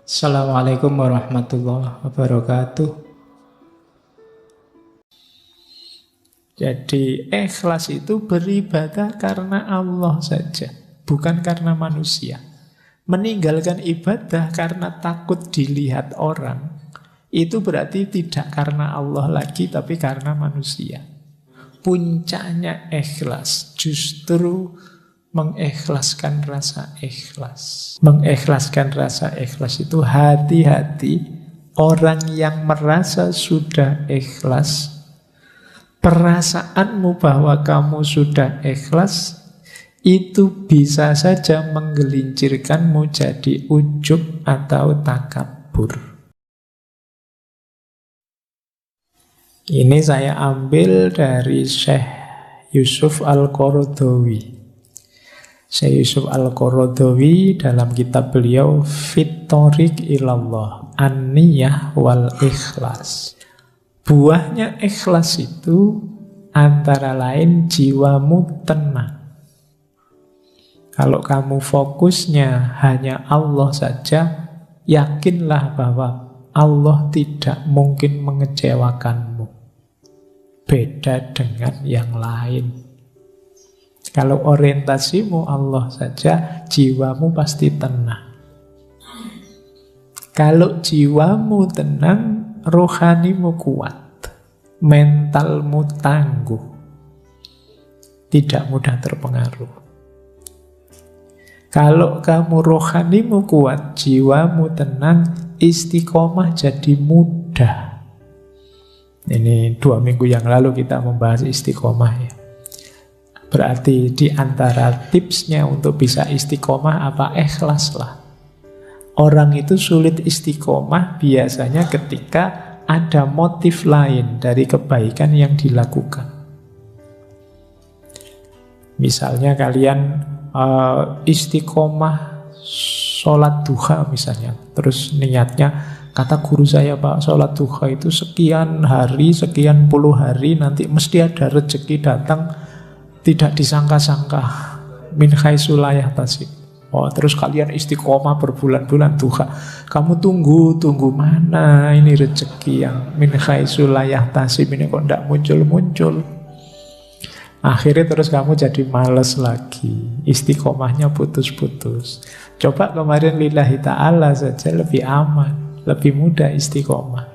Assalamualaikum warahmatullahi wabarakatuh. Jadi ikhlas itu beribadah karena Allah saja, bukan karena manusia. Meninggalkan ibadah karena takut dilihat orang, itu berarti tidak karena Allah lagi, tapi karena manusia. Puncaknya ikhlas justru mengikhlaskan rasa ikhlas. Mengikhlaskan rasa ikhlas itu hati-hati. Orang yang merasa sudah ikhlas, perasaanmu bahwa kamu sudah ikhlas, itu bisa saja menggelincirkanmu jadi ujub atau takabur. Ini saya ambil dari Syekh Yusuf Al-Qaradawi. Syekh Yusuf Al-Qaradawi dalam kitab beliau Fit Thoriq Ilallah, An-Niyah wal Ikhlas. Buahnya ikhlas itu antara lain jiwamu tenang. Kalau kamu fokusnya hanya Allah saja, yakinlah bahwa Allah tidak mungkin mengecewakanmu. Beda dengan yang lain. Kalau orientasimu Allah saja, jiwamu pasti tenang. Kalau jiwamu tenang, rohanimu kuat, mentalmu tangguh, tidak mudah terpengaruh. Kalau kamu rohanimu kuat, jiwamu tenang, istiqomah jadi mudah. Ini 2 minggu yang lalu kita membahas istiqomah ya. Berarti di antara tipsnya untuk bisa istiqomah apa? Ikhlaslah. Orang itu sulit istiqomah biasanya ketika ada motif lain dari kebaikan yang dilakukan. Misalnya kalian istiqomah sholat duha misalnya, terus niatnya, kata guru saya Pak, sholat duha itu sekian hari, sekian puluh hari, nanti mesti ada rezeki datang tidak disangka-sangka, min haitsu la yahtasib. Oh, terus kalian istiqomah berbulan-bulan duha. Kamu tunggu mana ini rezeki yang min haitsu la yahtasib ini kok tidak muncul-muncul. Akhirnya terus kamu jadi males lagi, istiqomahnya putus-putus. Coba kemarin lillahi ta'ala saja lebih aman, lebih mudah istiqomah.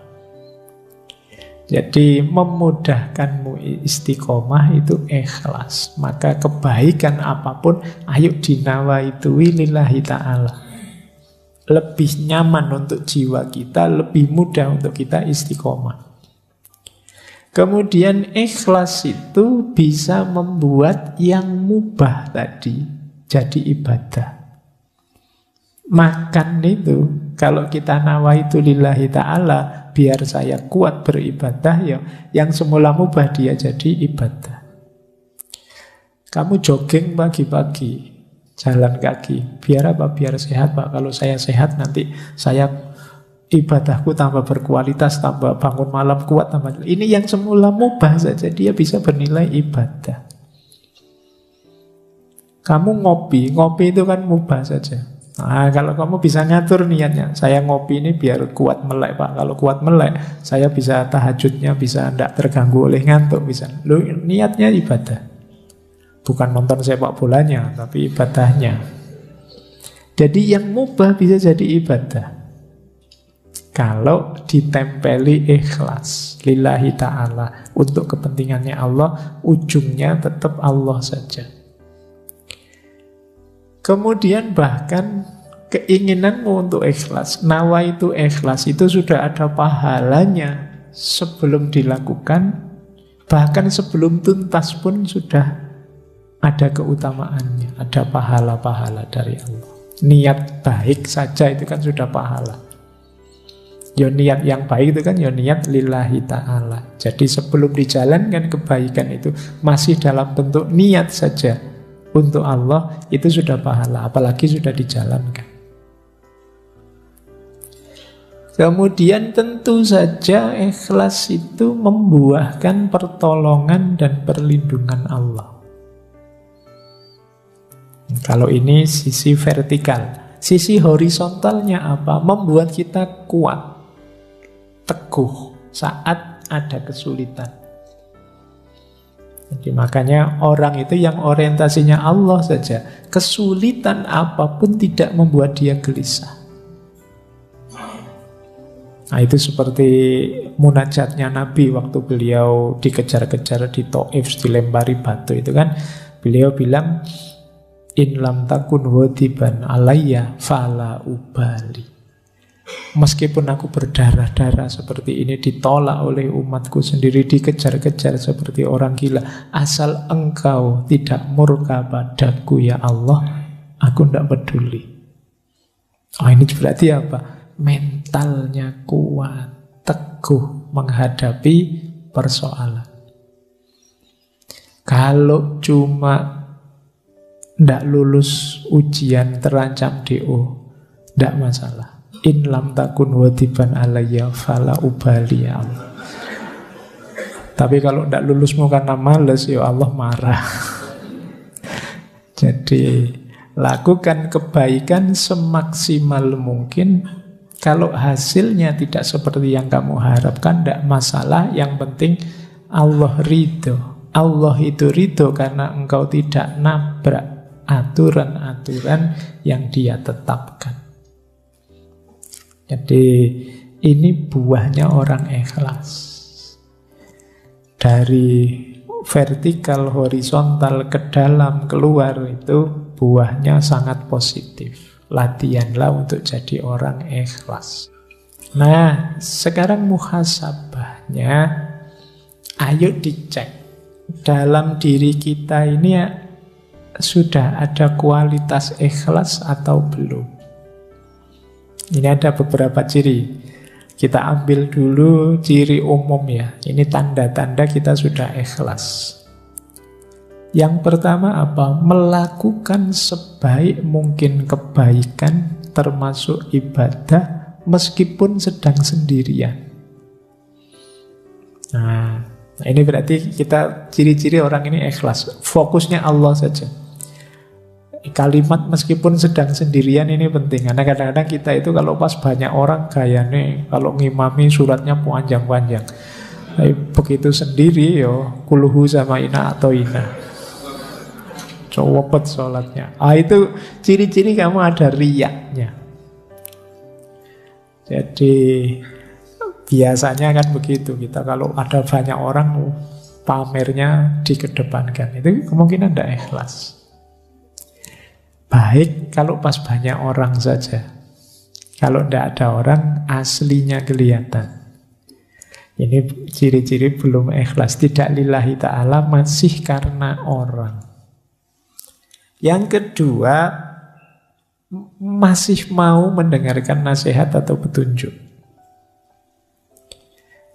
Jadi memudahkanmu istiqomah itu ikhlas. Maka kebaikan apapun, ayo dinawaitui lillahi ta'ala. Lebih nyaman untuk jiwa kita, lebih mudah untuk kita istiqomah. Kemudian ikhlas itu bisa membuat yang mubah tadi jadi ibadah. Makan itu, kalau kita nawaitu lillahi ta'ala, biar saya kuat beribadah ya, yang semula mubah dia jadi ibadah. Kamu jogging pagi-pagi, jalan kaki, biar apa? Biar sehat Pak. Kalau saya sehat nanti saya ibadahku tambah berkualitas, tambah bangun malam kuat, tambah. Ini yang semula mubah saja dia bisa bernilai ibadah. Kamu ngopi itu kan mubah saja. Nah, kalau kamu bisa ngatur niatnya, saya ngopi ini biar kuat melek Pak. Kalau kuat melek, saya bisa tahajudnya, bisa tidak terganggu oleh ngantuk, bisa. Loh, niatnya ibadah. Bukan nonton sepak bolanya, tapi ibadahnya. Jadi yang mubah bisa jadi ibadah. Kalau ditempeli ikhlas, lillahi ta'ala, untuk kepentingannya Allah, ujungnya tetap Allah saja. Kemudian bahkan keinginanmu untuk ikhlas, nawaitu ikhlas itu sudah ada pahalanya sebelum dilakukan, bahkan sebelum tuntas pun sudah ada keutamaannya, ada pahala-pahala dari Allah. Niat baik saja itu kan sudah pahala. Ya niat yang baik itu kan ya niat lillahi ta'ala. Jadi sebelum dijalankan kebaikan itu masih dalam bentuk niat saja untuk Allah, itu sudah pahala, apalagi sudah dijalankan. Kemudian tentu saja ikhlas itu membuahkan pertolongan dan perlindungan Allah. Kalau ini sisi vertikal, Sisi horizontalnya apa? Membuat kita kuat, teguh saat ada kesulitan. Jadi makanya orang itu yang orientasinya Allah saja, kesulitan apapun tidak membuat dia gelisah. Nah itu seperti munajatnya Nabi waktu beliau dikejar-kejar di Taif, dilempari batu itu kan. Beliau bilang, in lam takun wadiban alayya fala ubali. Meskipun aku berdarah-darah seperti ini, ditolak oleh umatku sendiri, dikejar-kejar seperti orang gila, asal engkau tidak murka padaku ya Allah, aku tidak peduli. Oh ini berarti apa? Mentalnya kuat, teguh menghadapi persoalan. Kalau cuma tidak lulus ujian, terancam DO, tidak masalah. In lam takun wadiban alayya fala ubali ya Allah. Tapi kalau tidak lulusmu karena males, ya Allah marah. Jadi lakukan kebaikan semaksimal mungkin. Kalau hasilnya tidak seperti yang kamu harapkan, tidak masalah. Yang penting Allah ridho. Allah itu ridho karena engkau tidak nabrak aturan-aturan yang Dia tetapkan. Jadi ini buahnya orang ikhlas. Dari vertikal, horizontal, ke dalam, keluar, itu buahnya sangat positif. Latihanlah untuk jadi orang ikhlas. Nah, sekarang muhasabahnya, ayo dicek. Dalam diri kita ini sudah ada kualitas ikhlas atau belum? Ini ada beberapa ciri. Kita ambil dulu ciri umum ya. Ini tanda-tanda kita sudah ikhlas. Yang pertama apa? Melakukan sebaik mungkin kebaikan termasuk ibadah meskipun sedang sendirian. Nah, ini berarti kita ciri-ciri orang ini ikhlas. Fokusnya Allah saja. Kalimat meskipun sedang sendirian ini penting. Karena kadang-kadang kita itu kalau pas banyak orang gayane, kalau ngimami suratnya panjang-panjang. Tapi begitu sendiri yo kuluhu sama ina atau ina. Cowopet sholatnya. Itu ciri-ciri kamu ada riyaknya. Jadi biasanya kan begitu. Kita kalau ada banyak orang pamernya dikedepankan. Itu kemungkinan tidak ikhlas. Baik kalau pas banyak orang saja. Kalau tidak ada orang, aslinya kelihatan. Ini ciri-ciri belum ikhlas. Tidak lillahi ta'ala, masih karena orang. Yang kedua, masih mau mendengarkan nasihat atau petunjuk.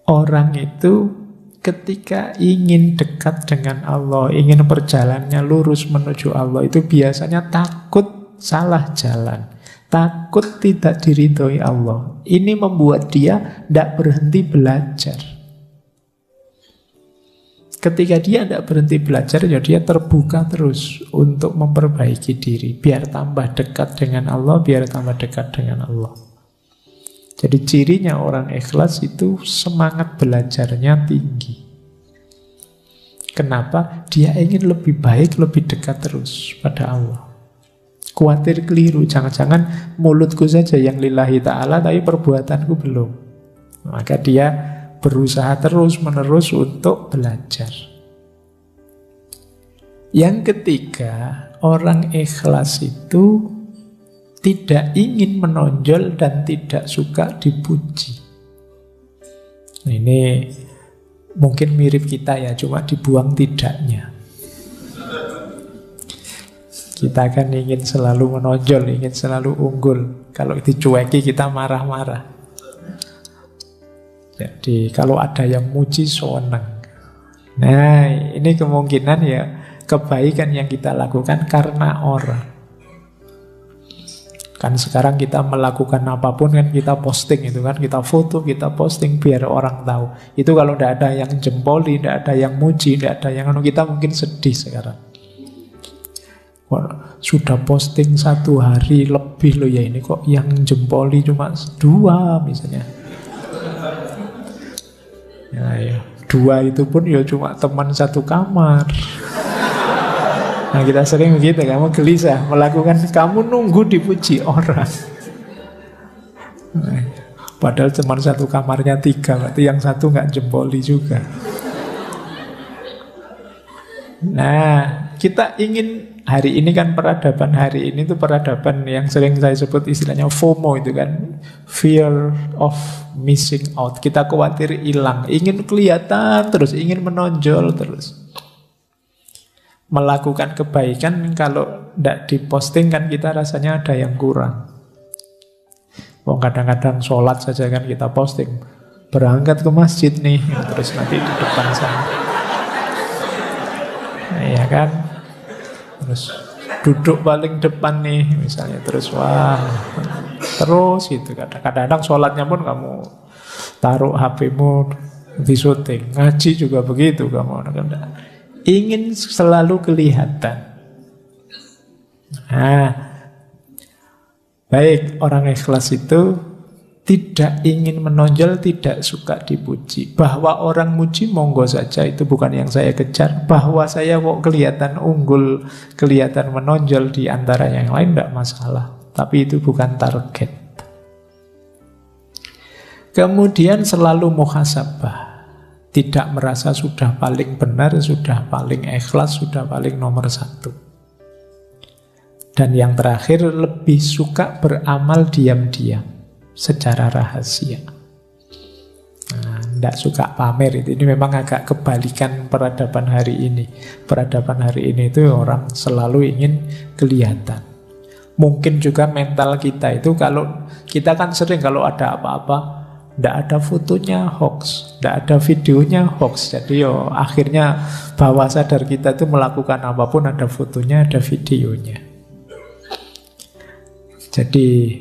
Orang itu ketika ingin dekat dengan Allah, ingin perjalanannya lurus menuju Allah, itu biasanya takut salah jalan, takut tidak diridhoi Allah. Ini membuat dia tidak berhenti belajar. Ketika dia tidak berhenti belajar, ya dia terbuka terus untuk memperbaiki diri, biar tambah dekat dengan Allah, biar tambah dekat dengan Allah. Jadi cirinya orang ikhlas itu semangat belajarnya tinggi. Kenapa? Dia ingin lebih baik, lebih dekat terus pada Allah. Khawatir keliru, jangan-jangan mulutku saja yang lillahi ta'ala, tapi perbuatanku belum. Maka dia berusaha terus-menerus untuk belajar. Yang ketiga, orang ikhlas itu tidak ingin menonjol dan tidak suka dipuji. Ini mungkin mirip kita ya, cuma dibuang tidaknya. Kita kan ingin selalu menonjol, ingin selalu unggul. Kalau dicueki kita marah-marah. Jadi kalau ada yang muji senang. Nah ini kemungkinan ya kebaikan yang kita lakukan karena orang. Kan sekarang kita melakukan apapun kan kita posting itu kan, kita foto, kita posting biar orang tahu. Itu kalau tidak ada yang jempoli, tidak ada yang muji, tidak ada yang kita mungkin sedih sekarang. Kok sudah posting 1 hari lebih loh ya, ini kok yang jempoli cuma 2 misalnya. Ya, 2 itu pun ya cuma teman satu kamar. Nah kita sering begitu, kamu gelisah melakukan, kamu nunggu dipuji orang. Nah, padahal teman satu kamarnya 3, berarti yang satu nggak jempoli juga. Nah, kita ingin hari ini kan peradaban hari ini tuh peradaban yang sering saya sebut istilahnya FOMO itu kan, fear of missing out. Kita khawatir hilang, ingin kelihatan terus, ingin menonjol terus. Melakukan kebaikan kalau tidak diposting kan kita rasanya ada yang kurang. Kadang-kadang sholat saja kan kita posting, berangkat ke masjid nih, terus nanti di depan sana. Iya kan, terus duduk paling depan nih misalnya, terus wah, terus gitu. Kadang-kadang sholatnya pun kamu taruh HP-mu di syuting, ngaji juga begitu kamu. Ingin selalu kelihatan. Nah, baik, orang ikhlas itu tidak ingin menonjol, tidak suka dipuji. Bahwa orang muji monggo saja, itu bukan yang saya kejar. Bahwa saya kok kelihatan unggul, kelihatan menonjol di antara yang lain, tidak masalah. Tapi itu bukan target. Kemudian selalu muhasabah. Tidak merasa sudah paling benar, sudah paling ikhlas, sudah paling nomor 1. Dan yang terakhir, lebih suka beramal diam-diam, secara rahasia. Nah, tidak suka pamer itu. Ini memang agak kebalikan peradaban hari ini. Peradaban hari ini itu orang selalu ingin kelihatan. Mungkin juga mental kita itu, kalau kita kan sering kalau ada apa-apa, tidak ada fotonya hoax, tidak ada videonya hoax. Jadi akhirnya bawah sadar kita itu melakukan apapun ada fotonya, ada videonya. Jadi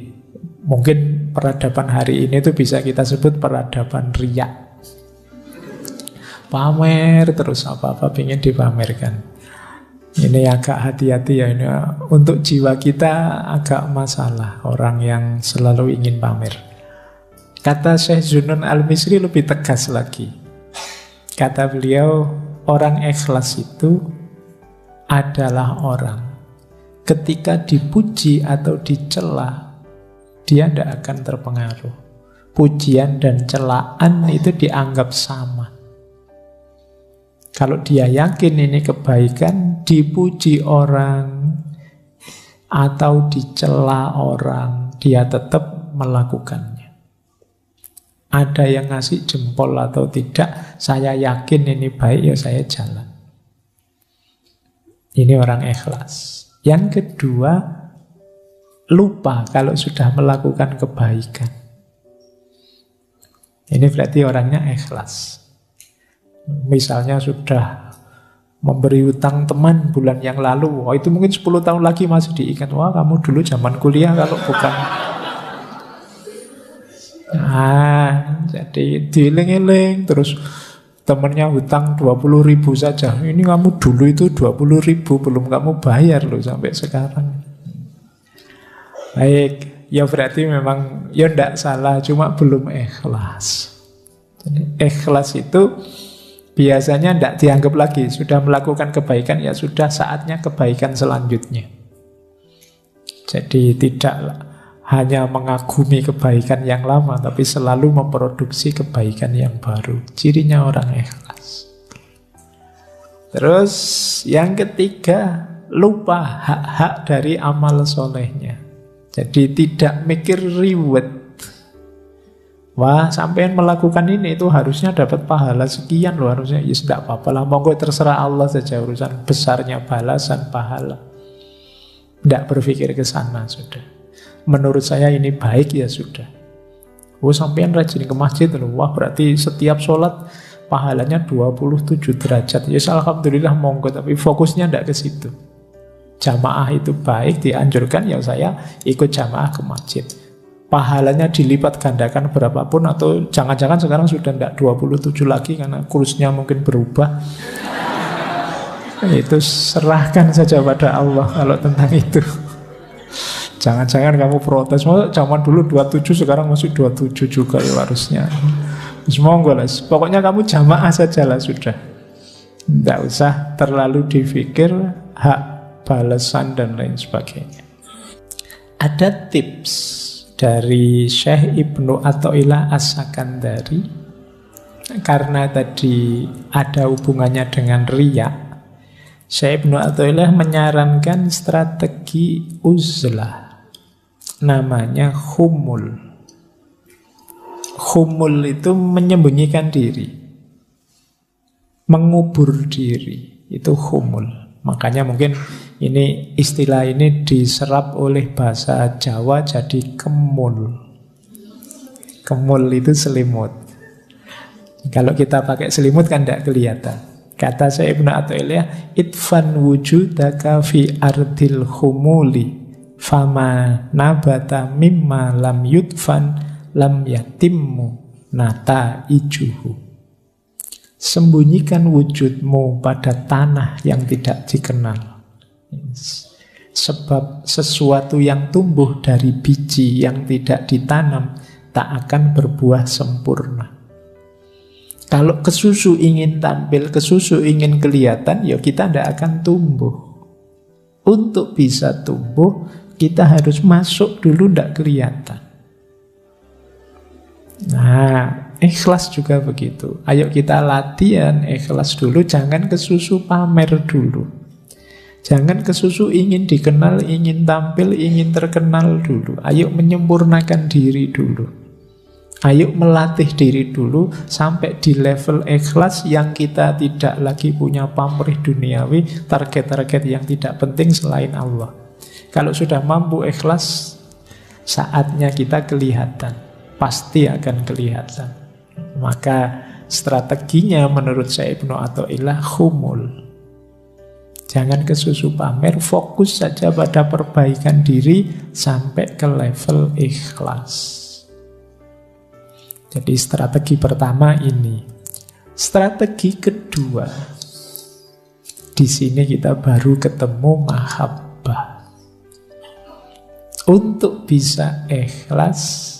mungkin peradaban hari ini itu bisa kita sebut peradaban riya. Pamer terus apa-apa ingin dipamerkan. Ini agak hati-hati ya, ini untuk jiwa kita agak masalah, orang yang selalu ingin pamer. Kata Syekh Zunun Al-Misri lebih tegas lagi. Kata beliau, orang ikhlas itu adalah orang ketika dipuji atau dicela, dia tidak akan terpengaruh. Pujian dan celaan itu dianggap sama. Kalau dia yakin ini kebaikan, dipuji orang atau dicela orang, dia tetap melakukannya. Ada yang ngasih jempol atau tidak, saya yakin ini baik, ya saya jalan. Ini orang ikhlas. Yang kedua, lupa kalau sudah melakukan kebaikan. Ini berarti orangnya ikhlas. Misalnya sudah memberi utang teman bulan yang lalu, wah itu mungkin 10 tahun lagi masih diingat. Wah kamu dulu zaman kuliah kalau bukan. Nah, jadi dieling-eling terus temennya hutang 20.000 saja. Ini kamu dulu itu 20.000 belum kamu bayar loh sampai sekarang. Baik, ya berarti memang ya tidak salah, cuma belum ikhlas. Jadi, ikhlas itu biasanya tidak dianggap lagi. Sudah melakukan kebaikan, ya sudah saatnya kebaikan selanjutnya. Jadi tidak hanya mengagumi kebaikan yang lama, tapi selalu memproduksi kebaikan yang baru. Cirinya orang ikhlas. Terus yang ketiga, lupa hak-hak dari amal solehnya. Jadi tidak mikir reward. Wah, sampean melakukan ini itu harusnya dapat pahala sekian loh, harusnya. Ya tidak apa-apa lah, monggo terserah Allah saja urusan besarnya balasan pahala. Tidak berpikir ke sana sudah. Menurut saya ini baik, ya sudah. Oh sampean rajin ke masjid loh. Wah berarti setiap sholat pahalanya 27 derajat. Ya alhamdulillah monggo, tapi fokusnya tidak ke situ. Jamaah itu baik, dianjurkan, ya saya ikut jamaah ke masjid. Pahalanya dilipat gandakan berapapun, atau jangan-jangan sekarang sudah tidak 27 lagi karena kursnya mungkin berubah. Itu serahkan saja pada Allah kalau tentang itu. Jangan-jangan kamu protes, mau zaman dulu 27 sekarang masih 27 juga ya harusnya. Semoga lah, pokoknya kamu jamaah saja lah sudah. Tidak usah terlalu dipikir hak balasan dan lain sebagainya. Ada tips dari Syekh Ibnu Athaillah As-Sakandari, karena tadi ada hubungannya dengan riya. Syekh Ibnu Athaillah menyarankan strategi uzlah, namanya khumul. Khumul itu menyembunyikan diri, mengubur diri, itu khumul. Makanya mungkin ini istilah ini diserap oleh bahasa Jawa jadi kemul. Kemul itu selimut. Kalau kita pakai selimut kan tidak kelihatan. Kata saya Ibnu Athaillah, itfan wujudaka fi ardil khumuli, fama nabata mimma lam yudfan lam yatimmu nata ijuhu. Sembunyikan wujudmu pada tanah yang tidak dikenal. Sebab sesuatu yang tumbuh dari biji yang tidak ditanam tak akan berbuah sempurna. Kalau kesusu ingin tampil, kesusu ingin kelihatan, ya kita tidak akan tumbuh. Untuk bisa tumbuh, kita harus masuk dulu, tidak kelihatan. Nah, ikhlas juga begitu. Ayo kita latihan ikhlas dulu, jangan kesusu pamer dulu. Jangan kesusu ingin dikenal, ingin tampil, ingin terkenal dulu. Ayo menyempurnakan diri dulu. Ayo melatih diri dulu sampai di level ikhlas yang kita tidak lagi punya pamrih duniawi, target-target yang tidak penting selain Allah. Kalau sudah mampu ikhlas, saatnya kita kelihatan. Pasti akan kelihatan. Maka strateginya menurut saya Ibnu Athaillah khumul. Jangan kesusu pamer, fokus saja pada perbaikan diri sampai ke level ikhlas. Jadi strategi pertama ini. Strategi kedua, di sini kita baru ketemu mahabbah. Untuk bisa ikhlas,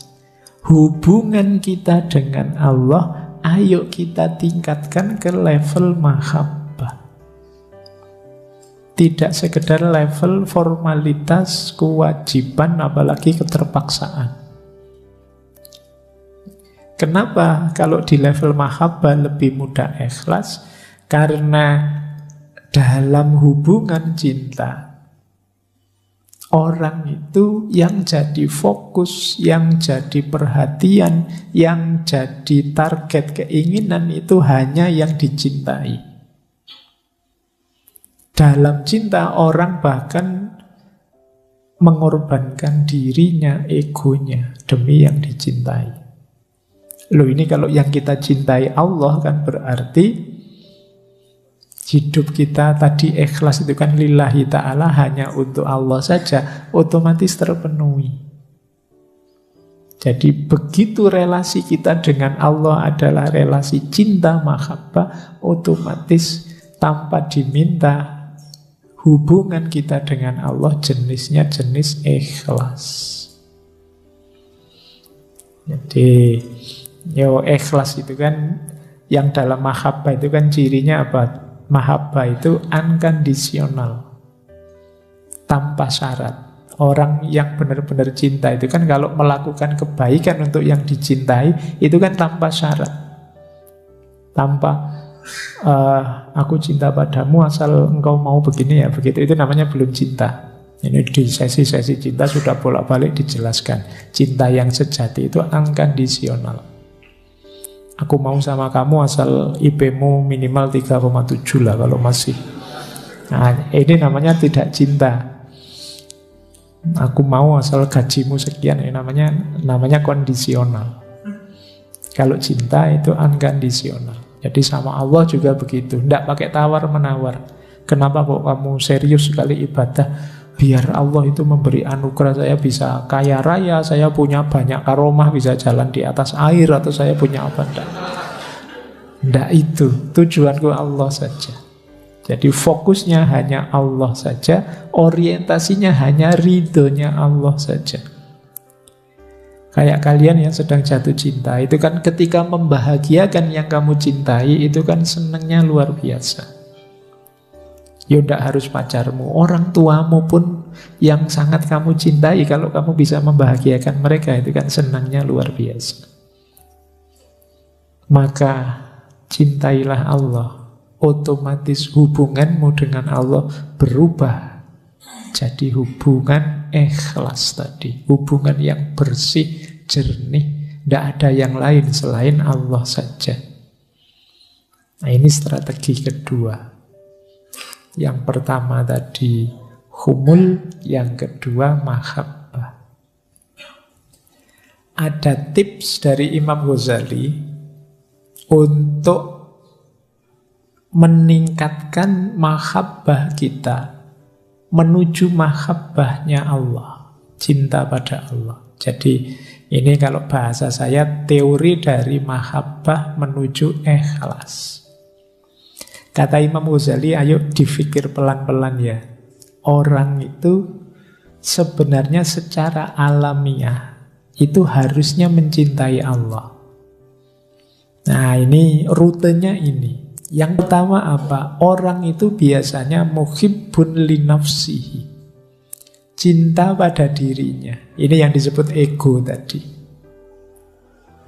hubungan kita dengan Allah, ayo kita tingkatkan ke level mahabbah. Tidak sekedar level formalitas, kewajiban, apalagi keterpaksaan. Kenapa kalau di level mahabbah lebih mudah ikhlas? Karena dalam hubungan cinta, orang itu yang jadi fokus, yang jadi perhatian, yang jadi target keinginan itu hanya yang dicintai. Dalam cinta orang bahkan mengorbankan dirinya, egonya demi yang dicintai. Loh, ini kalau yang kita cintai Allah kan berarti hidup kita tadi ikhlas itu kan lillahi ta'ala, hanya untuk Allah saja, otomatis terpenuhi. Jadi begitu relasi kita dengan Allah adalah relasi cinta mahabbah, otomatis tanpa diminta hubungan kita dengan Allah jenisnya jenis ikhlas. Jadi ikhlas itu kan yang dalam mahabbah itu kan cirinya apa? Mahabbah itu unconditional, tanpa syarat. Orang yang benar-benar cinta itu kan kalau melakukan kebaikan untuk yang dicintai itu kan tanpa syarat. Tanpa aku cinta padamu asal engkau mau begini ya begitu, itu namanya belum cinta. Ini di sesi-sesi cinta sudah bolak-balik dijelaskan. Cinta yang sejati itu unconditional. Aku mau sama kamu asal IP-mu minimal 3,7 lah kalau masih. Nah, ini namanya tidak cinta. Aku mau asal gajimu sekian, ini namanya kondisional. Kalau cinta itu unconditional. Jadi sama Allah juga begitu, tidak pakai tawar-menawar. Kenapa kok kamu serius sekali ibadah? Biar Allah itu memberi anugerah, saya bisa kaya raya, saya punya banyak karomah, bisa jalan di atas air, atau saya punya apa? Tidak itu, tujuanku Allah saja. Jadi fokusnya hanya Allah saja, orientasinya hanya ridhonya Allah saja. Kayak kalian yang sedang jatuh cinta, itu kan ketika membahagiakan yang kamu cintai, itu kan senangnya luar biasa. Ya tidak harus pacarmu, orang tuamu pun yang sangat kamu cintai, kalau kamu bisa membahagiakan mereka, itu kan senangnya luar biasa. Maka cintailah Allah, otomatis hubunganmu dengan Allah berubah jadi hubungan ikhlas tadi, hubungan yang bersih, jernih, tidak ada yang lain selain Allah saja. Nah, ini strategi kedua. Yang pertama tadi humul, yang kedua mahabbah. Ada tips dari Imam Ghazali untuk meningkatkan mahabbah kita menuju mahabbahnya Allah, cinta pada Allah. Jadi ini kalau bahasa saya teori dari mahabbah menuju ikhlas. Kata Imam Ghazali, ayo dipikir pelan-pelan ya. Orang itu sebenarnya secara alamiah itu harusnya mencintai Allah. Nah, ini rutenya ini. Yang pertama apa? Orang itu biasanya muhibbun li nafsihi, cinta pada dirinya. Ini yang disebut ego tadi.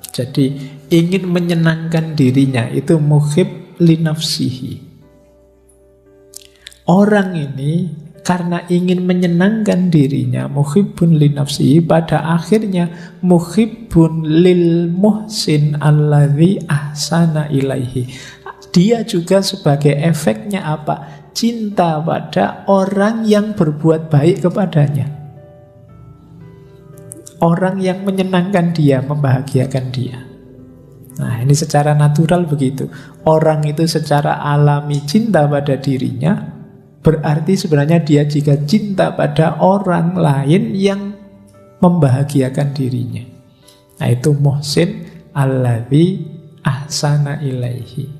Jadi ingin menyenangkan dirinya, itu muhib li nafsihi. Orang ini karena ingin menyenangkan dirinya, muhibbun li nafsihi, pada akhirnya muhibbun lil muhsin alladzi ahsana ilaihi. Dia juga sebagai efeknya apa? Cinta pada orang yang berbuat baik kepadanya. Orang yang menyenangkan dia, membahagiakan dia. Nah, ini secara natural begitu. Orang itu secara alami cinta pada dirinya, berarti sebenarnya dia juga cinta pada orang lain yang membahagiakan dirinya. Nah, itu muhsin alladzi ahsana ilaihi.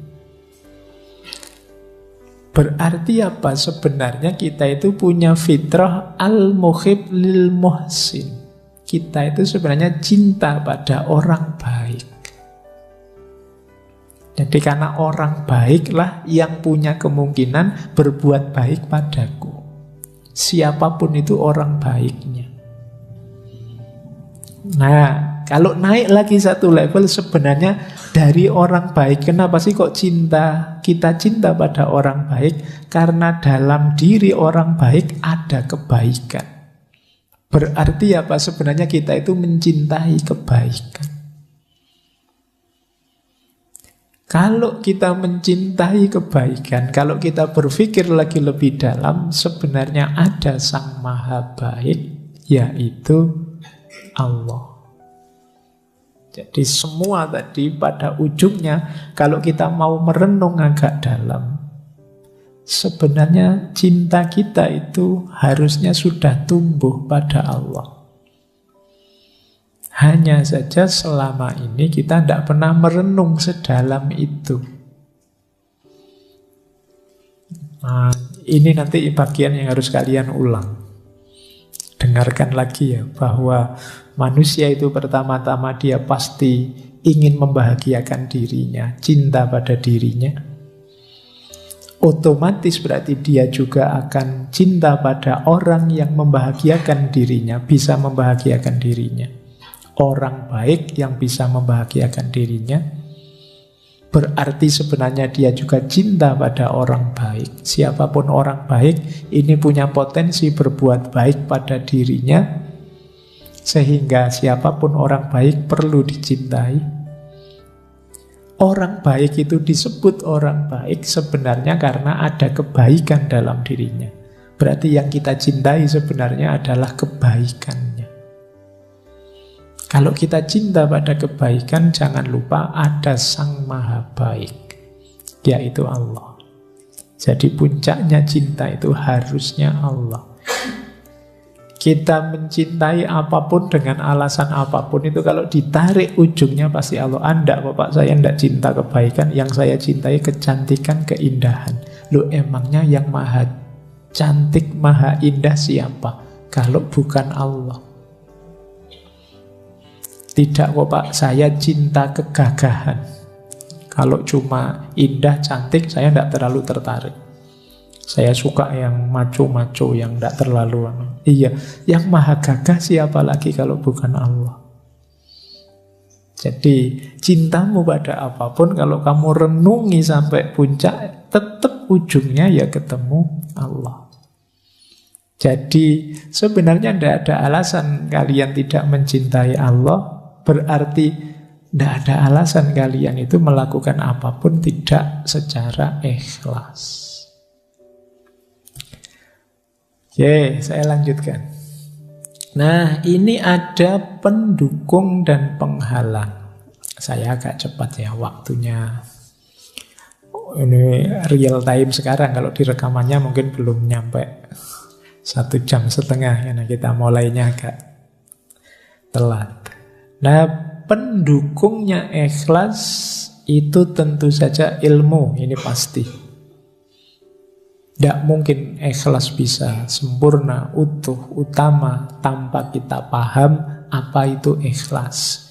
Berarti apa? Sebenarnya kita itu punya fitrah al-muhib lil muhsin. Kita itu sebenarnya cinta pada orang baik. Jadi karena orang baiklah yang punya kemungkinan berbuat baik padaku. Siapapun itu orang baiknya. Nah, kalau naik lagi satu level, sebenarnya dari orang baik. Kenapa sih kok kita cinta pada orang baik? Karena dalam diri orang baik ada kebaikan. Berarti apa? Sebenarnya kita itu mencintai kebaikan. Kalau kita mencintai kebaikan, kalau kita berpikir lagi lebih dalam, sebenarnya ada Sang Maha Baik, yaitu Allah. Jadi semua tadi pada ujungnya, kalau kita mau merenung agak dalam, sebenarnya cinta kita itu harusnya sudah tumbuh pada Allah. Hanya saja selama ini kita tidak pernah merenung sedalam itu. Nah, ini nanti bagian yang harus kalian ulang. Dengarkan lagi ya, bahwa manusia itu pertama-tama dia pasti ingin membahagiakan dirinya, cinta pada dirinya. Otomatis berarti dia juga akan cinta pada orang yang membahagiakan dirinya, bisa membahagiakan dirinya. Orang baik yang bisa membahagiakan dirinya, berarti sebenarnya dia juga cinta pada orang baik. Siapapun orang baik, ini punya potensi berbuat baik pada dirinya, sehingga siapapun orang baik perlu dicintai. Orang baik itu disebut orang baik sebenarnya karena ada kebaikan dalam dirinya. Berarti yang kita cintai sebenarnya adalah kebaikannya. Kalau kita cinta pada kebaikan, jangan lupa ada Sang Maha Baik, yaitu Allah. Jadi puncaknya cinta itu harusnya Allah. Kita mencintai apapun dengan alasan apapun itu kalau ditarik ujungnya pasti Allah. Anda, Bapak, saya tidak cinta kebaikan, yang saya cintai kecantikan, keindahan. Loh, emangnya yang maha cantik, maha indah siapa kalau bukan Allah? Tidak kok Pak, saya cinta kegagahan. Kalau cuma indah, cantik, saya tidak terlalu tertarik. Saya suka yang maco-maco, yang tidak terlalu. Iya, yang maha gagah siapa lagi kalau bukan Allah? Jadi cintamu pada apapun, kalau kamu renungi sampai puncak, tetap ujungnya ya ketemu Allah. Jadi sebenarnya tidak ada alasan kalian tidak mencintai Allah. Berarti tidak ada alasan kalian itu melakukan apapun tidak secara ikhlas. Oke, saya lanjutkan. Nah, ini ada pendukung dan penghalang. Saya agak cepat ya waktunya. Ini real time sekarang. Kalau di rekamannya mungkin belum nyampe 1,5 jam. Karena kita mulainya agak telat. Nah, pendukungnya ikhlas itu tentu saja ilmu. Ini pasti. Tidak mungkin ikhlas bisa sempurna, utuh, utama tanpa kita paham apa itu ikhlas.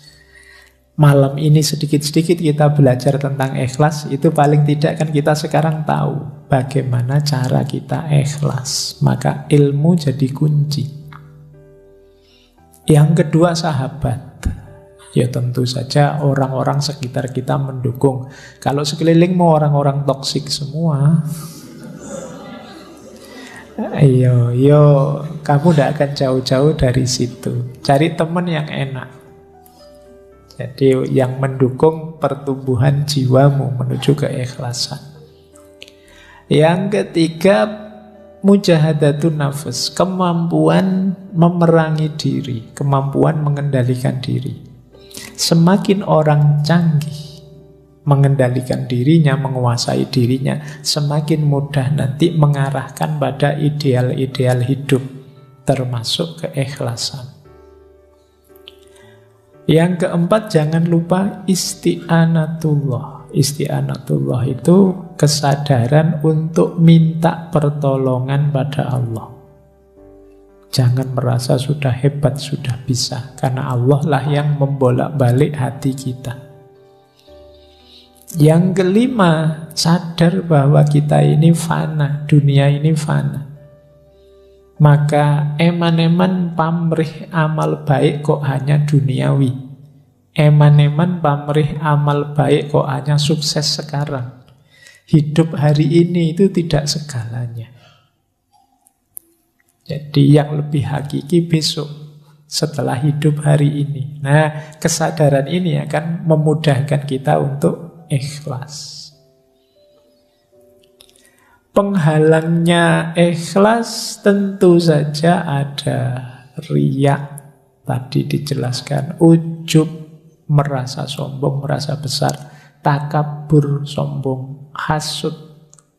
Malam ini sedikit-sedikit kita belajar tentang ikhlas. Itu paling tidak kan kita sekarang tahu bagaimana cara kita ikhlas. Maka ilmu jadi kunci. Yang kedua sahabat. Ya tentu saja orang-orang sekitar kita mendukung. Kalau sekelilingmu orang-orang toksik semua, Yo, kamu tidak akan jauh-jauh dari situ. Cari teman yang enak. Jadi yang mendukung pertumbuhan jiwamu menuju keikhlasan. Yang ketiga, mujahadatun nafas, kemampuan memerangi diri, kemampuan mengendalikan diri. Semakin orang canggih mengendalikan dirinya, menguasai dirinya, semakin mudah nanti mengarahkan pada ideal-ideal hidup, termasuk keikhlasan. Yang keempat, jangan lupa isti'anatullah. Isti'anatullah itu kesadaran untuk minta pertolongan pada Allah. Jangan merasa sudah hebat, sudah bisa, karena Allah lah yang membolak-balik hati kita. Yang kelima, sadar bahwa kita ini fana, dunia ini fana. Maka eman-eman pamrih amal baik kok hanya duniawi. Eman-eman pamrih amal baik kok hanya sukses sekarang. Hidup hari ini itu tidak segalanya. Jadi yang lebih hakiki besok, setelah hidup hari ini. Nah, kesadaran ini akan memudahkan kita untuk ikhlas. Penghalangnya ikhlas tentu saja ada riya. Tadi dijelaskan ujub, merasa sombong, merasa besar, takabur, sombong, hasud.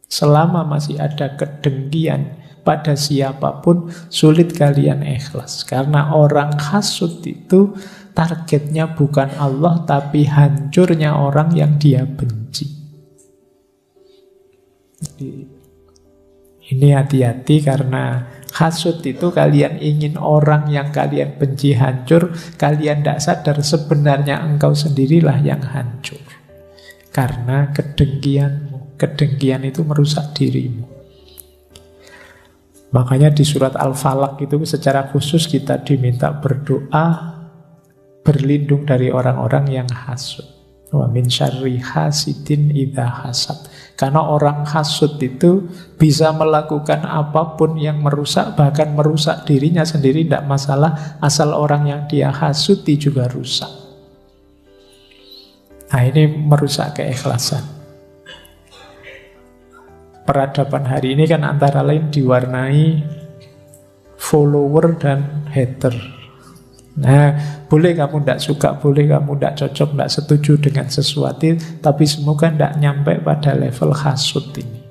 Selama masih ada kedengkian pada siapapun, sulit kalian ikhlas. Karena orang hasud itu targetnya bukan Allah, tapi hancurnya orang yang dia benci. Jadi, ini hati-hati karena hasud itu kalian ingin orang yang kalian benci hancur, kalian tidak sadar sebenarnya engkau sendirilah yang hancur. Karena kedengkianmu, kedengkian itu merusak dirimu. Makanya di surat Al-Falaq itu secara khusus kita diminta berdoa, berlindung dari orang-orang yang hasud. Wa min syarri hasidin idza hasad. Karena orang hasud itu bisa melakukan apapun yang merusak, bahkan merusak dirinya sendiri tidak masalah, asal orang yang dia hasuti juga rusak. Nah, ini merusak keikhlasan. Peradaban hari ini kan antara lain diwarnai follower dan hater. Nah, boleh kamu tidak suka, boleh kamu tidak cocok, tidak setuju dengan sesuatu, tapi semoga tidak nyampe pada level hasud ini.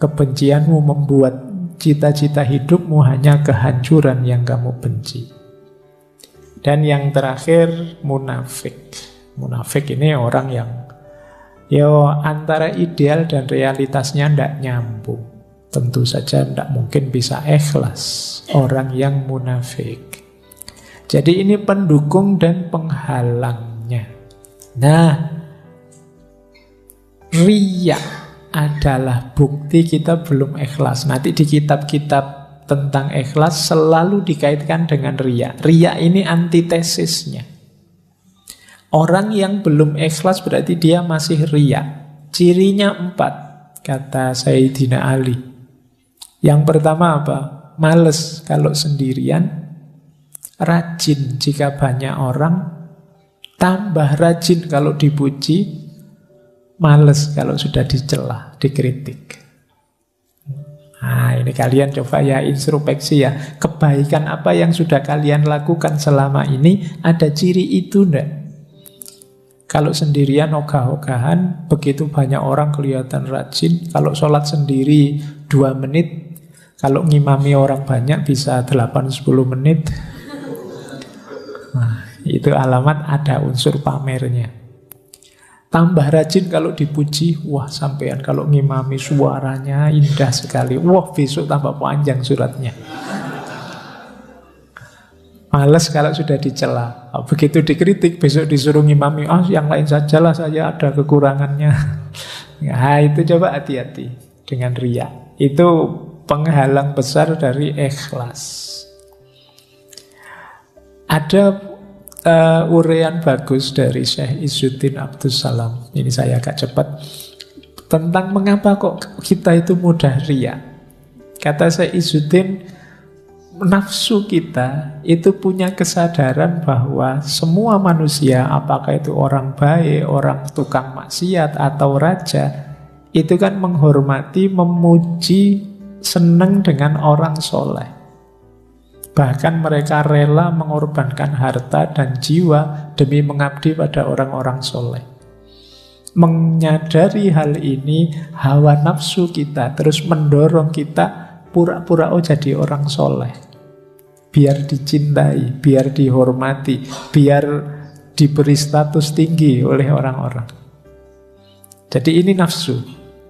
Kebencianmu membuat cita-cita hidupmu hanya kehancuran yang kamu benci. Dan yang terakhir, munafik. Munafik ini orang yang Yo, antara ideal dan realitasnya ndak nyambung. Tentu saja ndak mungkin bisa ikhlas orang yang munafik. Jadi ini pendukung dan penghalangnya. Nah, riya adalah bukti kita belum ikhlas. Nanti di kitab-kitab tentang ikhlas selalu dikaitkan dengan riya. Riya ini antitesisnya. Orang yang belum ikhlas berarti dia masih riya. Cirinya 4, kata Sayyidina Ali. Yang pertama apa? Males kalau sendirian, rajin jika banyak orang, tambah rajin kalau dipuji, males kalau sudah dicela, dikritik. Nah, ini kalian coba ya introspeksi ya. Kebaikan apa yang sudah kalian lakukan selama ini, ada ciri itu enggak? Kalau sendirian ogah-ogahan, begitu banyak orang kelihatan rajin. Kalau sholat sendiri 2 menit, kalau ngimami orang banyak bisa 8-10 menit. Nah, itu alamat ada unsur pamernya. Tambah rajin kalau dipuji, wah sampean kalau ngimami suaranya indah sekali. Wah besok tambah panjang suratnya. Males kalau sudah dicela. Begitu dikritik, besok disuruh ngimami, yang lain sajalah, saya ada kekurangannya. Nah, itu coba hati-hati dengan riya. Itu penghalang besar dari ikhlas. Ada uraian bagus dari Syekh Izzuddin Abdus Salam. Ini saya agak cepat. Tentang mengapa kok kita itu mudah riya. Kata Syekh Izzuddin, nafsu kita itu punya kesadaran bahwa semua manusia, apakah itu orang baik, orang tukang maksiat, atau raja, itu kan menghormati, memuji, senang dengan orang soleh. Bahkan mereka rela mengorbankan harta dan jiwa demi mengabdi pada orang-orang soleh. Menyadari hal ini, hawa nafsu kita terus mendorong kita pura-pura jadi orang soleh. Biar dicintai, biar dihormati, biar diberi status tinggi oleh orang-orang. Jadi ini nafsu.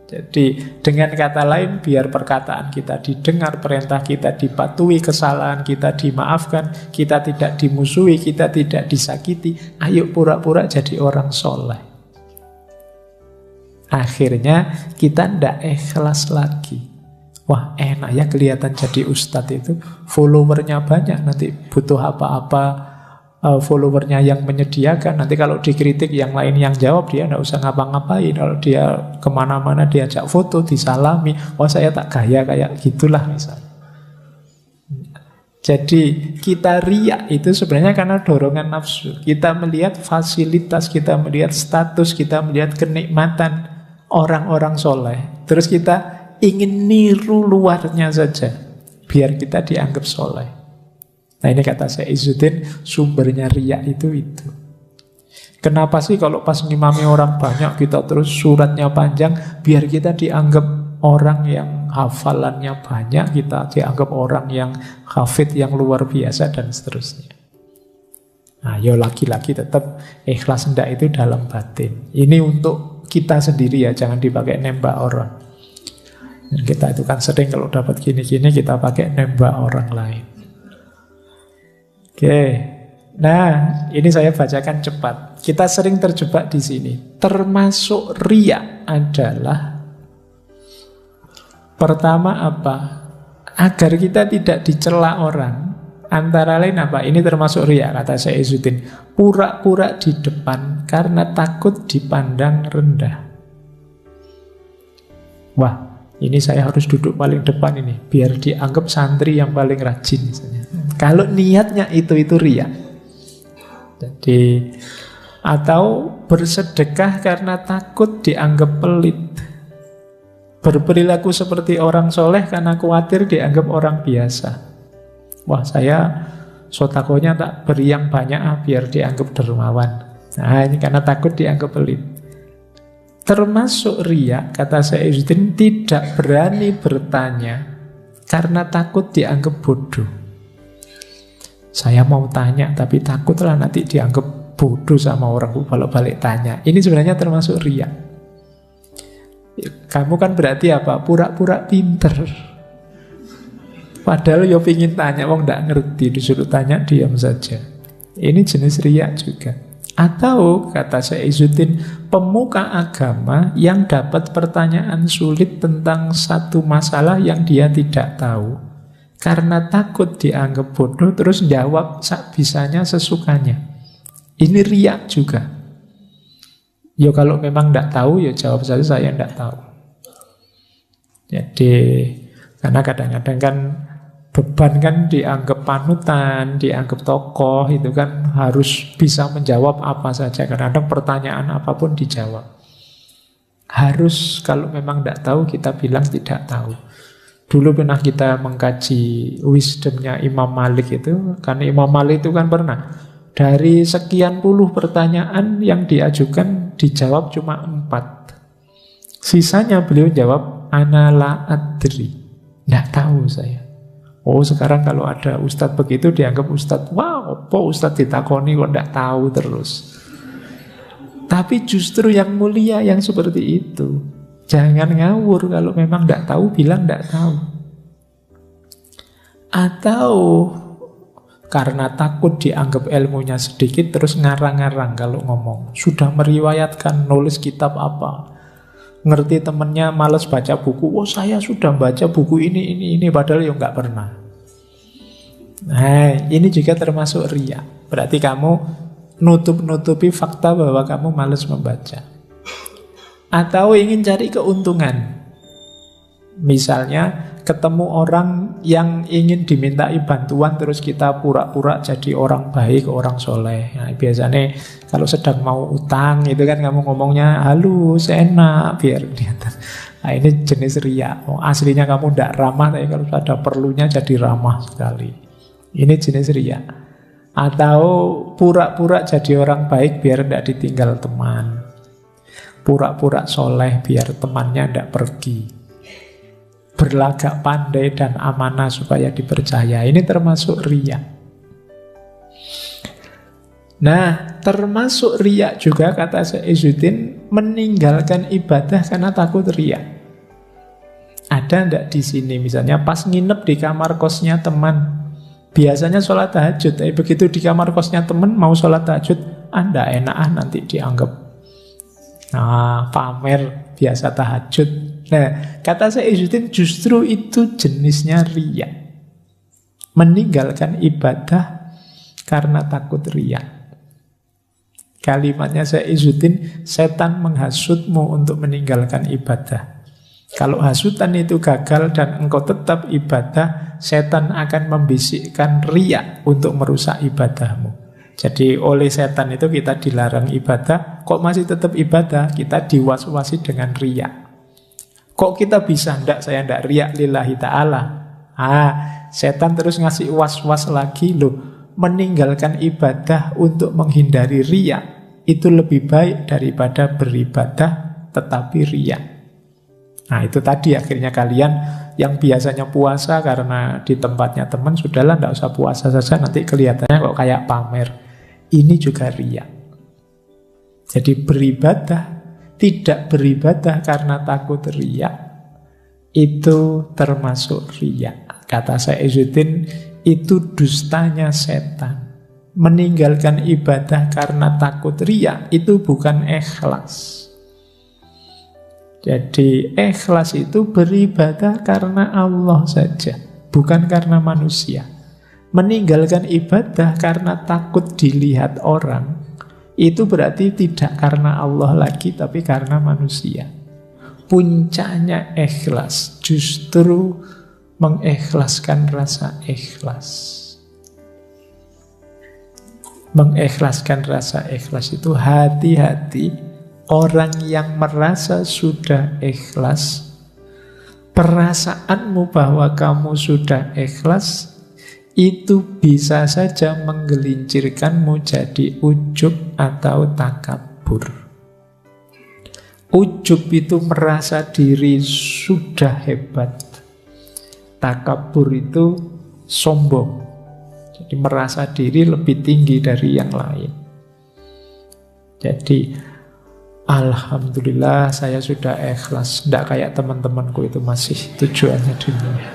Jadi dengan kata lain, biar perkataan kita didengar, perintah kita dipatuhi, kesalahan kita dimaafkan, kita tidak dimusuhi, kita tidak disakiti, ayo pura-pura jadi orang soleh. Akhirnya kita tidak ikhlas lagi. Wah enak ya kelihatan jadi ustadz itu, followernya banyak, nanti butuh apa-apa followernya yang menyediakan. Nanti kalau dikritik yang lain yang jawab, dia tidak usah ngapa-ngapain. Kalau dia kemana-mana diajak foto, disalami, wah saya tak gaya kayak gitulah misalnya. Jadi kita riya itu sebenarnya karena dorongan nafsu. Kita melihat fasilitas, kita melihat status, kita melihat kenikmatan orang-orang soleh. Terus kita ingin niru luarnya saja biar kita dianggap soleh. Nah ini kata Syekh Izzuddin, sumbernya riya itu. Kenapa sih kalau pas ngimami orang banyak kita terus suratnya panjang, biar kita dianggap orang yang hafalannya banyak, kita dianggap orang yang hafid yang luar biasa dan seterusnya. Nah ya lagi-lagi tetap ikhlas hendak itu dalam batin. Ini untuk kita sendiri ya, jangan dipakai nembak orang. Dan kita itu kan sering kalau dapat gini-gini kita pakai nembak orang lain. Oke, nah ini saya bacakan cepat. Kita sering terjebak di sini. Termasuk riya adalah pertama apa? Agar kita tidak dicela orang. Antara lain apa? Ini termasuk riya kata Syekh Izzuddin. Pura-pura di depan karena takut dipandang rendah. Wah, ini saya harus duduk paling depan ini biar dianggap santri yang paling rajin misalnya. Kalau niatnya itu riya. Jadi atau bersedekah karena takut dianggap pelit. Berperilaku seperti orang soleh karena khawatir dianggap orang biasa. Wah saya sotakonya tak beri yang banyak biar dianggap dermawan. Nah ini karena takut dianggap pelit. Termasuk riya, kata Syekh Izzuddin, tidak berani bertanya karena takut dianggap bodoh. Saya mau tanya tapi takutlah nanti dianggap bodoh sama orang kalau balik tanya. Ini sebenarnya termasuk riya. Kamu kan berarti apa? Pura-pura pinter. Padahal yo pingin tanya, wong ndak ngerti, disuruh tanya diam saja. Ini jenis riak juga. Atau kata Syekh Izzuddin, pemuka agama yang dapat pertanyaan sulit tentang satu masalah yang dia tidak tahu, karena takut dianggap bodoh, terus jawab sak bisanya sesukanya. Ini riak juga. Ya kalau memang tidak tahu, ya jawab saja saya tidak tahu. Jadi, karena kadang-kadang kan beban kan dianggap panutan, dianggap tokoh, itu kan harus bisa menjawab apa saja. Kadang-kadang pertanyaan apapun dijawab. Harus kalau memang tidak tahu, kita bilang tidak tahu. Dulu pernah kita mengkaji wisdomnya Imam Malik itu, karena Imam Malik itu kan pernah dari sekian puluh pertanyaan yang diajukan dijawab cuma 4. Sisanya beliau jawab ana la adri, tidak tahu saya. Oh sekarang kalau ada ustadz begitu dianggap ustadz, wow, apa ustadz ditakoni kok tidak tahu terus. Tapi justru yang mulia yang seperti itu. Jangan ngawur, kalau memang tidak tahu bilang tidak tahu. Atau karena takut dianggap ilmunya sedikit terus ngarang-ngarang kalau ngomong. Sudah meriwayatkan nulis kitab apa, ngerti temennya males baca buku, oh saya sudah baca buku ini, padahal ya nggak pernah. Nah ini juga termasuk riya. Berarti kamu nutup-nutupi fakta bahwa kamu males membaca. Atau ingin cari keuntungan. Misalnya ketemu orang yang ingin dimintai bantuan, terus kita pura-pura jadi orang baik, orang soleh. Nah, biasanya kalau sedang mau utang itu kan kamu ngomongnya halus, enak, biar kelihatan. Nah, ini jenis riya. Oh, aslinya kamu tidak ramah, tapi kalau ada perlunya jadi ramah sekali. Ini jenis riya. Atau pura-pura jadi orang baik biar tidak ditinggal teman. Pura-pura soleh biar temannya tidak pergi. Berlagak pandai dan amanah supaya dipercaya. Ini termasuk riya. Nah, termasuk riya juga kata Syekh Izzuddin, meninggalkan ibadah karena takut riya. Ada ndak di sini misalnya pas nginep di kamar kosnya teman, biasanya sholat tahajud, tapi begitu di kamar kosnya teman mau sholat tahajud, Anda enak nanti dianggap pamer biasa tahajud. Nah, kata Syekh Izzuddin justru itu jenisnya riya. Meninggalkan ibadah karena takut riya. Kalimatnya Syekh Izzuddin, setan menghasutmu untuk meninggalkan ibadah. Kalau hasutan itu gagal dan engkau tetap ibadah, setan akan membisikkan riya untuk merusak ibadahmu. Jadi oleh setan itu kita dilarang ibadah, kok masih tetap ibadah, kita diwas-wasi dengan riya. Kok kita bisa? Saya ndak riya lillahi ta'ala. Setan terus ngasih was-was lagi loh. Meninggalkan ibadah untuk menghindari riya itu lebih baik daripada beribadah tetapi riya. Nah itu tadi akhirnya kalian yang biasanya puasa karena di tempatnya teman, sudahlah ndak usah puasa saja, nanti kelihatannya kok kayak pamer. Ini juga riya. Jadi beribadah, tidak beribadah karena takut riya, itu termasuk riya. Kata Syekh Izzuddin, itu dustanya setan. Meninggalkan ibadah karena takut riya itu bukan ikhlas. Jadi ikhlas itu beribadah karena Allah saja, bukan karena manusia. Meninggalkan ibadah karena takut dilihat orang, itu berarti tidak karena Allah lagi, tapi karena manusia. Puncaknya ikhlas justru mengikhlaskan rasa ikhlas. Mengikhlaskan rasa ikhlas itu hati-hati. Orang yang merasa sudah ikhlas, perasaanmu bahwa kamu sudah ikhlas, itu bisa saja menggelincirkanmu jadi ujub atau takabur. Ujub itu merasa diri sudah hebat. Takabur itu sombong. Jadi merasa diri lebih tinggi dari yang lain. Jadi Alhamdulillah saya sudah ikhlas. Tidak kayak teman-temanku itu masih tujuannya dunia.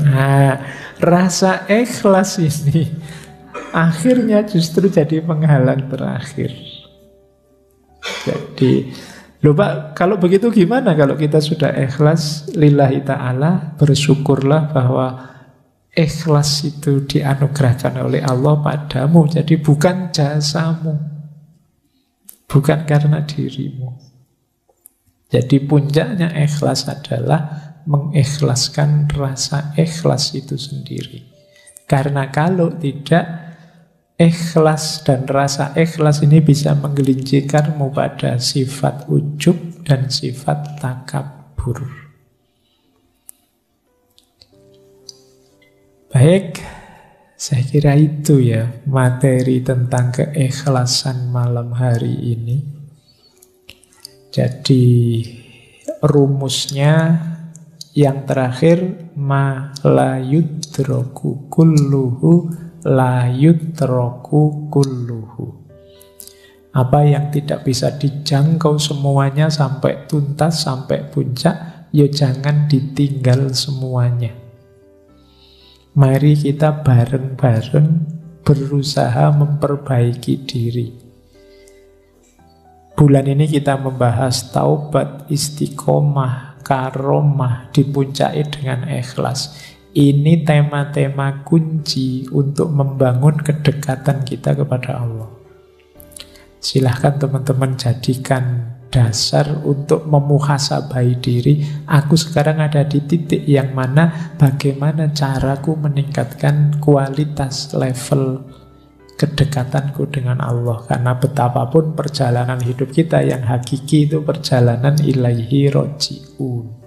Nah, rasa ikhlas ini akhirnya justru jadi penghalang terakhir. Jadi, loh Pak, kalau begitu gimana kalau kita sudah ikhlas lillahi ta'ala, bersyukurlah bahwa ikhlas itu dianugerahkan oleh Allah padamu. Jadi bukan jasamu, bukan karena dirimu. Jadi puncaknya ikhlas adalah mengikhlaskan rasa ikhlas itu sendiri. Karena kalau tidak, ikhlas dan rasa ikhlas ini bisa menggelincirkanmu pada sifat ujub dan sifat takabur. Baik, saya kira itu ya materi tentang keikhlasan malam hari ini. Jadi rumusnya yang terakhir, ma la yudroku kulluhu la yudroku kulluhu. Apa yang tidak bisa dijangkau semuanya sampai tuntas, sampai puncak, ya jangan ditinggal semuanya. Mari kita bareng-bareng berusaha memperbaiki diri. Bulan ini kita membahas taubat, istiqomah, karomah, dipuncai dengan ikhlas. Ini tema-tema kunci untuk membangun kedekatan kita kepada Allah. Silahkan teman-teman jadikan dasar untuk memuhasabai diri. Aku sekarang ada di titik yang mana, bagaimana caraku meningkatkan kualitas level kedekatanku dengan Allah. Karena betapapun perjalanan hidup kita yang hakiki itu perjalanan ilaihi roji'un.